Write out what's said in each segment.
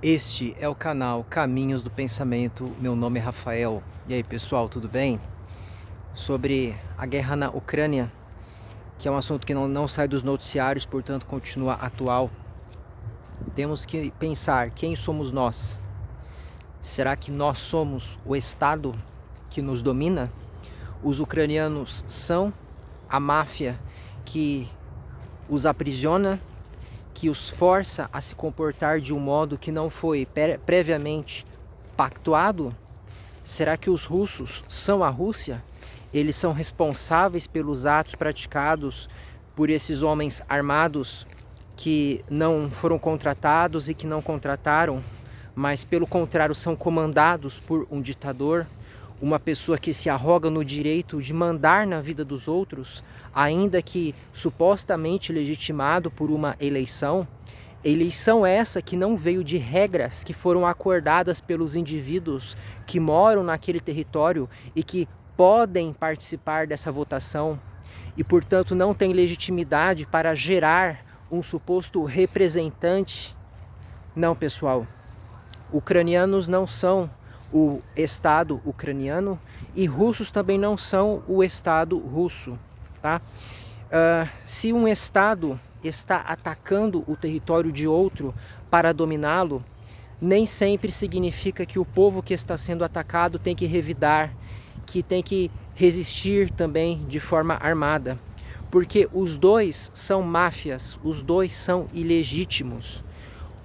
Este é o canal Caminhos do Pensamento. Meu nome é Rafael. E aí, pessoal, tudo bem? Sobre a guerra na Ucrânia, que é um assunto que não sai dos noticiários, portanto continua atual. Temos que pensar quem somos nós. Será que nós somos o Estado que nos domina? Os ucranianos são a máfia que os aprisiona, que os força a se comportar de um modo que não foi previamente pactuado? Será que os russos são a Rússia? Eles são responsáveis pelos atos praticados por esses homens armados que não foram contratados e que não contrataram, mas pelo contrário são comandados por um ditador, uma pessoa que se arroga no direito de mandar na vida dos outros, ainda que supostamente legitimado por uma eleição. Eleição essa que não veio de regras que foram acordadas pelos indivíduos que moram naquele território e que podem participar dessa votação e, portanto, não tem legitimidade para gerar um suposto representante. Não, pessoal, ucranianos não são o Estado ucraniano e russos também não são o Estado russo, tá? Se um Estado está atacando o território de outro para dominá-lo, nem sempre significa que o povo que está sendo atacado tem que revidar, que tem que resistir também de forma armada, porque os dois são máfias, os dois são ilegítimos.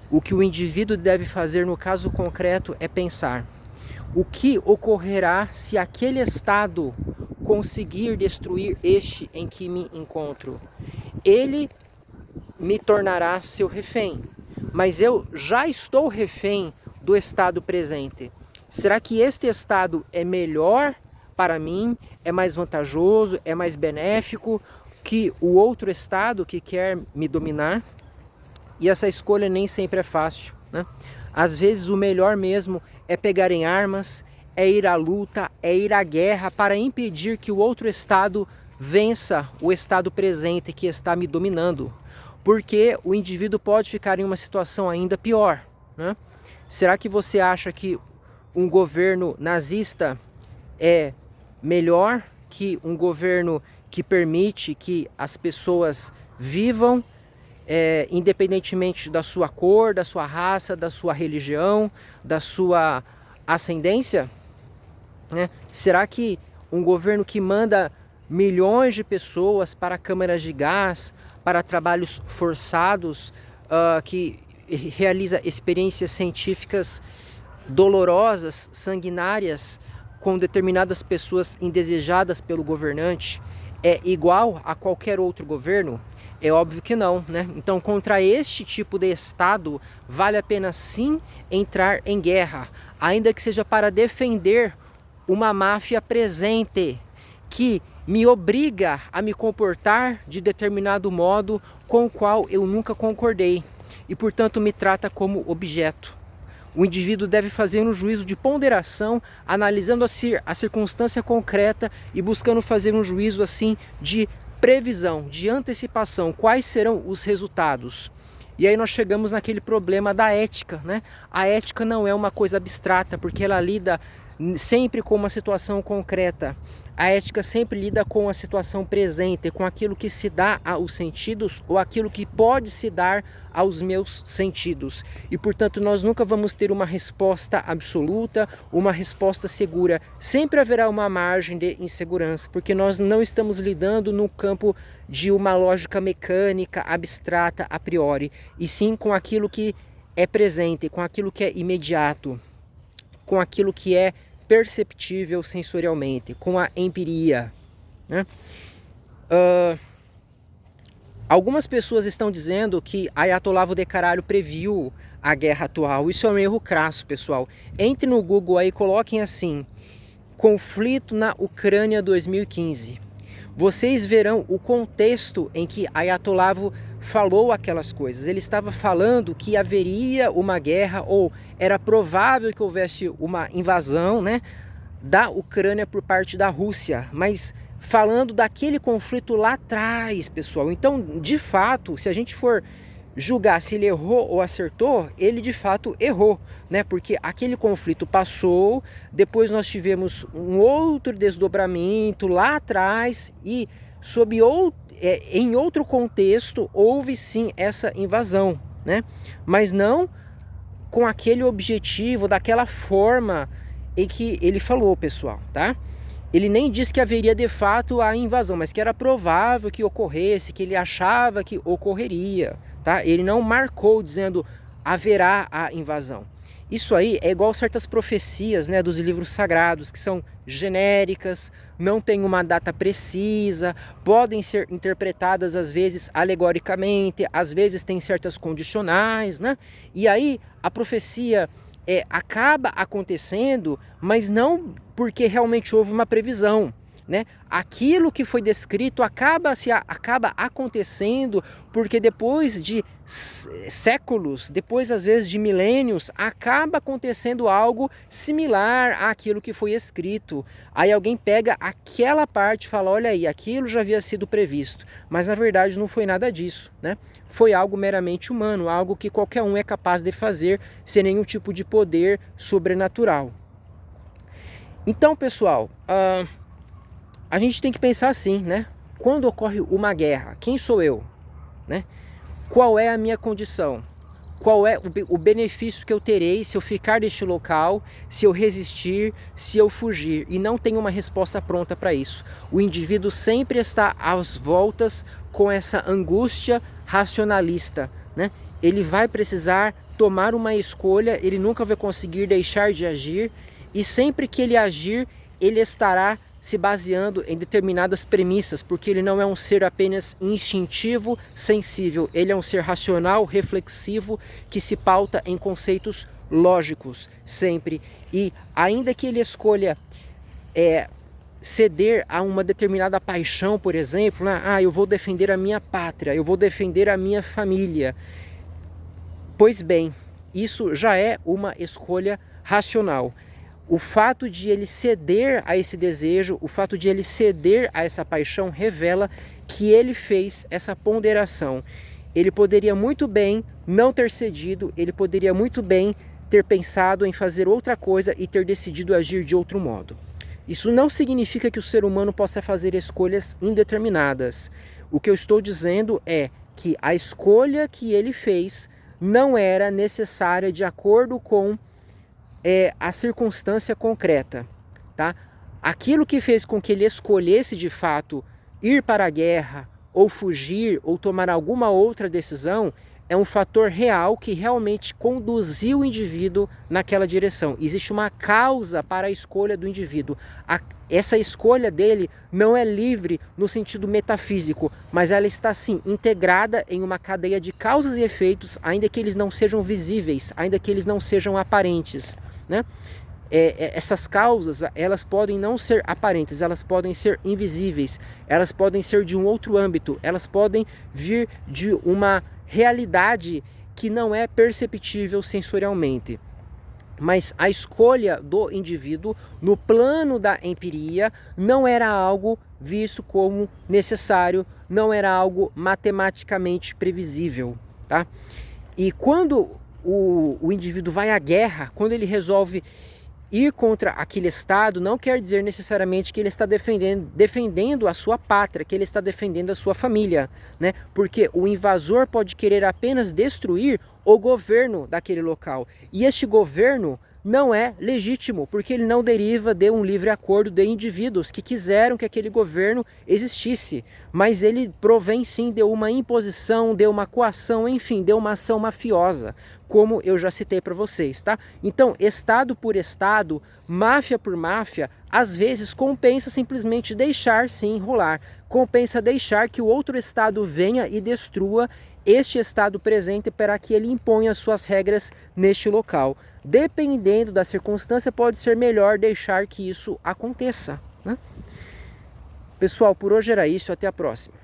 O que o indivíduo deve fazer no caso concreto é pensar: o que ocorrerá se aquele Estado conseguir destruir este em que me encontro? Ele me tornará seu refém, mas eu já estou refém do Estado presente. Será que este Estado é melhor para mim, é mais vantajoso, é mais benéfico que o outro Estado que quer me dominar? E essa escolha nem sempre é fácil, né? Às vezes o melhor mesmo é pegar em armas, é ir à luta, é ir à guerra para impedir que o outro Estado vença o Estado presente que está me dominando. Porque o indivíduo pode ficar em uma situação ainda pior, né? Será que você acha que um governo nazista é melhor que um governo que permite que as pessoas vivam independentemente da sua cor, da sua raça, da sua religião, da sua ascendência? Né? Será que um governo que manda milhões de pessoas para câmaras de gás, para trabalhos forçados, que realiza experiências científicas dolorosas, sanguinárias, com determinadas pessoas indesejadas pelo governante, é igual a qualquer outro governo? É óbvio que não, né? Então, contra este tipo de Estado, vale a pena sim entrar em guerra, ainda que seja para defender uma máfia presente, que me obriga a me comportar de determinado modo com o qual eu nunca concordei e, portanto, me trata como objeto. O indivíduo deve fazer um juízo de ponderação, analisando a circunstância concreta e buscando fazer um juízo assim de previsão, de antecipação, quais serão os resultados. E aí nós chegamos naquele problema da ética, né? A ética não é uma coisa abstrata, porque ela lida sempre com uma situação concreta. A ética sempre lida com a situação presente, com aquilo que se dá aos sentidos ou aquilo que pode se dar aos meus sentidos. E, portanto, nós nunca vamos ter uma resposta absoluta, uma resposta segura. Sempre haverá uma margem de insegurança, porque nós não estamos lidando no campo de uma lógica mecânica, abstrata, a priori, e sim com aquilo que é presente, com aquilo que é imediato, com aquilo que é perceptível sensorialmente, com a empiria, né? Algumas pessoas estão dizendo que Ayatollah de Caralho previu a guerra atual. Isso é um erro crasso, pessoal. Entre no Google aí, coloquem assim: conflito na Ucrânia 2015. Vocês verão o contexto em que Ayatollah falou aquelas coisas. Ele estava falando que haveria uma guerra, ou era provável que houvesse uma invasão, né, da Ucrânia por parte da Rússia, mas falando daquele conflito lá atrás, pessoal. Então, de fato, se a gente for julgar se ele errou ou acertou, ele de fato errou, né? Porque aquele conflito passou, depois nós tivemos um outro desdobramento lá atrás e em outro contexto houve sim essa invasão, né? Mas não com aquele objetivo, daquela forma em que ele falou, pessoal, tá? Ele nem disse que haveria de fato a invasão, mas que era provável que ocorresse, que ele achava que ocorreria, tá? Ele não marcou dizendo haverá a invasão. Isso aí é igual certas profecias, né, dos livros sagrados, que são genéricas, não tem uma data precisa, podem ser interpretadas às vezes alegoricamente, às vezes tem certas condicionais, né? E aí a profecia acaba acontecendo, mas não porque realmente houve uma previsão, né? Aquilo que foi descrito acaba acontecendo porque depois de séculos, depois às vezes de milênios, acaba acontecendo algo similar àquilo que foi escrito. Aí alguém pega aquela parte e fala, olha aí, aquilo já havia sido previsto, mas na verdade não foi nada disso, né? Foi algo meramente humano, algo que qualquer um é capaz de fazer sem nenhum tipo de poder sobrenatural. Então, pessoal, a gente tem que pensar assim, né? Quando ocorre uma guerra, quem sou eu? Né? Qual é a minha condição? Qual é o benefício que eu terei se eu ficar neste local, se eu resistir, se eu fugir? E não tem uma resposta pronta para isso. O indivíduo sempre está às voltas com essa angústia racionalista, né? Ele vai precisar tomar uma escolha, ele nunca vai conseguir deixar de agir, e sempre que ele agir, ele estará se baseando em determinadas premissas, porque ele não é um ser apenas instintivo, sensível, ele é um ser racional, reflexivo, que se pauta em conceitos lógicos, sempre. E ainda que ele escolha ceder a uma determinada paixão, por exemplo, né? Eu vou defender a minha pátria, eu vou defender a minha família. Pois bem, isso já é uma escolha racional. O fato de ele ceder a esse desejo, o fato de ele ceder a essa paixão revela que ele fez essa ponderação. Ele poderia muito bem não ter cedido, ele poderia muito bem ter pensado em fazer outra coisa e ter decidido agir de outro modo. Isso não significa que o ser humano possa fazer escolhas indeterminadas. O que eu estou dizendo é que a escolha que ele fez não era necessária de acordo com a circunstância concreta, tá? Aquilo que fez com que ele escolhesse de fato ir para a guerra, ou fugir, ou tomar alguma outra decisão, é um fator real que realmente conduziu o indivíduo naquela direção. Existe uma causa para a escolha do indivíduo. Essa escolha dele não é livre no sentido metafísico, mas ela está sim integrada em uma cadeia de causas e efeitos, ainda que eles não sejam visíveis, ainda que eles não sejam aparentes, né? Essas causas, elas podem não ser aparentes, elas podem ser invisíveis, elas podem ser de um outro âmbito, elas podem vir de uma realidade que não é perceptível sensorialmente. Mas a escolha do indivíduo no plano da empiria não era algo visto como necessário, não era algo matematicamente previsível, tá? E quando o indivíduo vai à guerra, quando ele resolve ir contra aquele Estado, não quer dizer necessariamente que ele está defendendo a sua pátria, que ele está defendendo a sua família, né? Porque o invasor pode querer apenas destruir o governo daquele local. E este governo não é legítimo, porque ele não deriva de um livre acordo de indivíduos que quiseram que aquele governo existisse, mas ele provém sim de uma imposição, de uma coação, enfim, de uma ação mafiosa, como eu já citei para vocês, tá? Então, Estado por Estado, máfia por máfia, às vezes compensa simplesmente deixar sim rolar, compensa deixar que o outro Estado venha e destrua este Estado presente para que ele imponha suas regras neste local. Dependendo da circunstância, pode ser melhor deixar que isso aconteça, né? Pessoal, por hoje era isso, até a próxima.